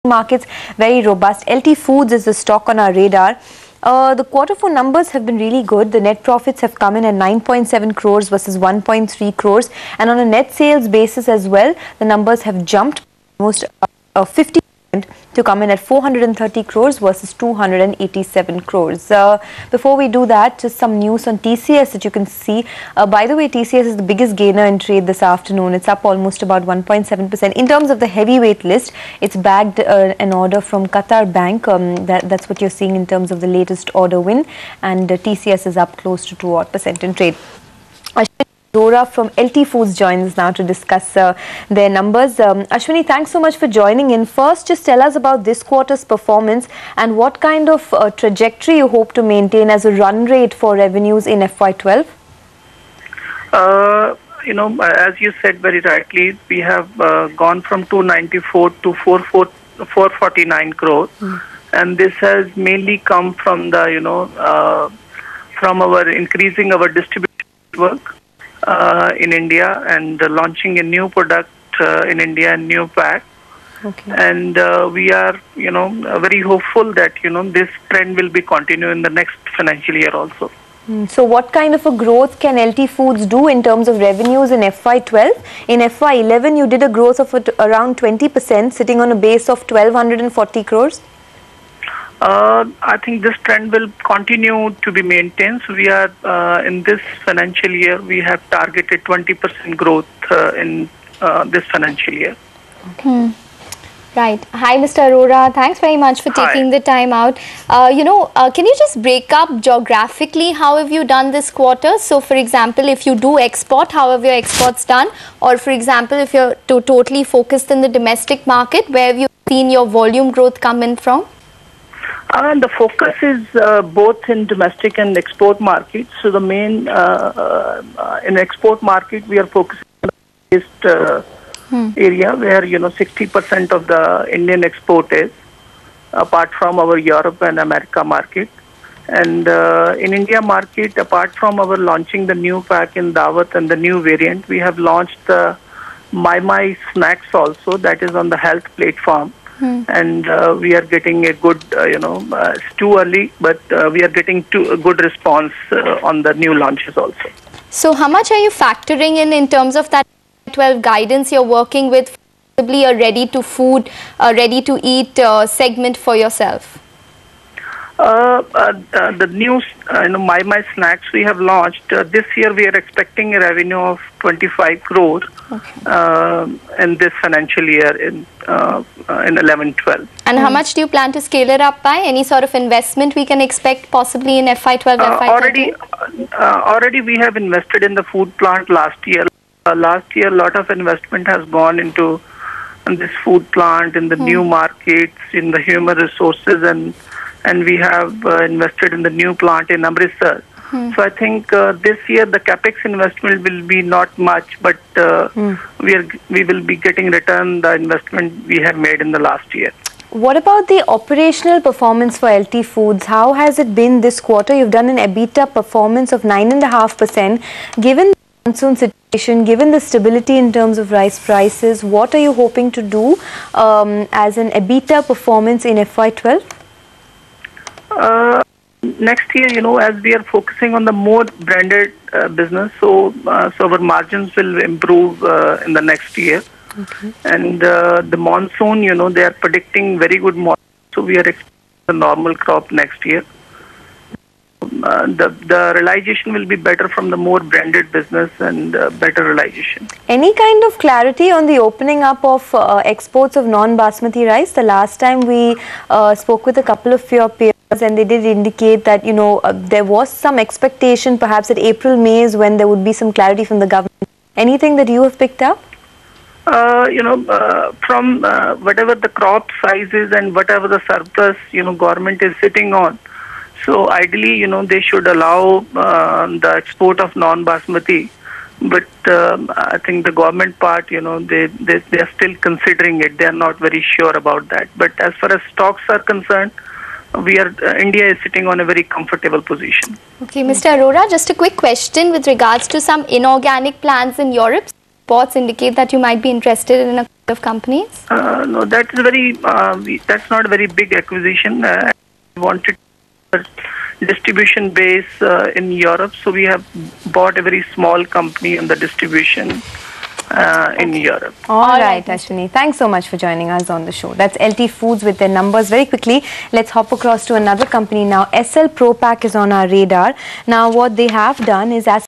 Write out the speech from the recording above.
markets very robust. LT Foods is the stock on our radar. The quarter four numbers have been really good. The net profits have come in at 9.7 crores versus 1.3 crores, and on a net sales basis as well, the numbers have jumped almost 50% to come in at 430 crores versus 287 crores. Before we do that, just some news on TCS that you can see. By the way, TCS is the biggest gainer in trade this afternoon. It's up almost about 1.7%. In terms of the heavyweight list, it's bagged an order from Qatar Bank. That's what you're seeing in terms of the latest order win. And TCS is up close to 2% in trade. Arora from LT Foods joins now to discuss their numbers. Ashwini, thanks so much for joining in. First, just tell us about this quarter's performance and what kind of trajectory you hope to maintain as a run rate for revenues in FY12. As you said very rightly, we have gone from 294 to 449 crores, and this has mainly come from the from our increasing our distribution network in India and launching a new product in India, a new pack. Okay. And we are, very hopeful that, this trend will be continued in the next financial year also. So what kind of a growth can LT Foods do in terms of revenues in FY12? In FY11, you did a growth of around 20%, sitting on a base of 1,240 crores. I think this trend will continue to be maintained. So we are in this financial year, we have targeted 20% growth in this financial year. Right. Hi, Mr. Arora. Thanks very much for taking the time out. Can you just break up geographically how have you done this quarter? So, for example, if you do export, how have your exports done? Or, for example, if you're totally focused in the domestic market, where have you seen your volume growth come in from? The focus is both in domestic and export markets. So the main in export market we are focusing on the east area where 60% of the Indian export is, apart from our Europe and America market. And in India market, apart from our launching the new pack in Daawat and the new variant, we have launched the My Snacks also, that is on the health platform. And we are getting a good, it's too early, but we are getting a good response on the new launches also. So how much are you factoring in terms of that 12 guidance you're working with, possibly a ready-to-food, ready-to-eat segment for yourself? The new My Snacks we have launched this year. We are expecting a revenue of 25 crore in this financial year in 11-12. And how much do you plan to scale it up by? Any sort of investment we can expect possibly in FY12, FY13? Already we have invested in the food plant last year. Last year, a lot of investment has gone into this food plant, in the new markets, in the human resources, and we have invested in the new plant in Amritsar. So I think this year the capex investment will be not much, but we will be getting return the investment we have made in the last year. What about the operational performance for LT Foods? How has it been this quarter? You've done an EBITDA performance of 9.5%. Given the monsoon situation, given the stability in terms of rice prices, what are you hoping to do as an EBITDA performance in FY12? Next year, as we are focusing on the more branded business, so our margins will improve in the next year. And the monsoon, they are predicting very good monsoon, so we are expecting a normal crop next year. The realization will be better from the more branded business and better realization. Any kind of clarity on the opening up of exports of non-basmati rice? The last time we spoke with a couple of your peers, and they did indicate that there was some expectation perhaps that April, May is when there would be some clarity from the government. Anything that you have picked up? From whatever the crop sizes and whatever the surplus government is sitting on. So ideally, they should allow the export of non-basmati, but I think the government part, they are still considering it. They are not very sure about that. But as far as stocks are concerned, India is sitting on a very comfortable position. Okay, Mr. Arora, just a quick question with regards to some inorganic plans in Europe. reports indicate that you might be interested in a couple of companies? No, that's that's not a very big acquisition. We wanted a distribution base in Europe, so we have bought a very small company in the distribution in Europe. All right, Ashwini. Thanks so much for joining us on the show. That's LT Foods with their numbers. Very quickly, let's hop across to another company now. SL Propack is on our radar. Now, what they have done is, as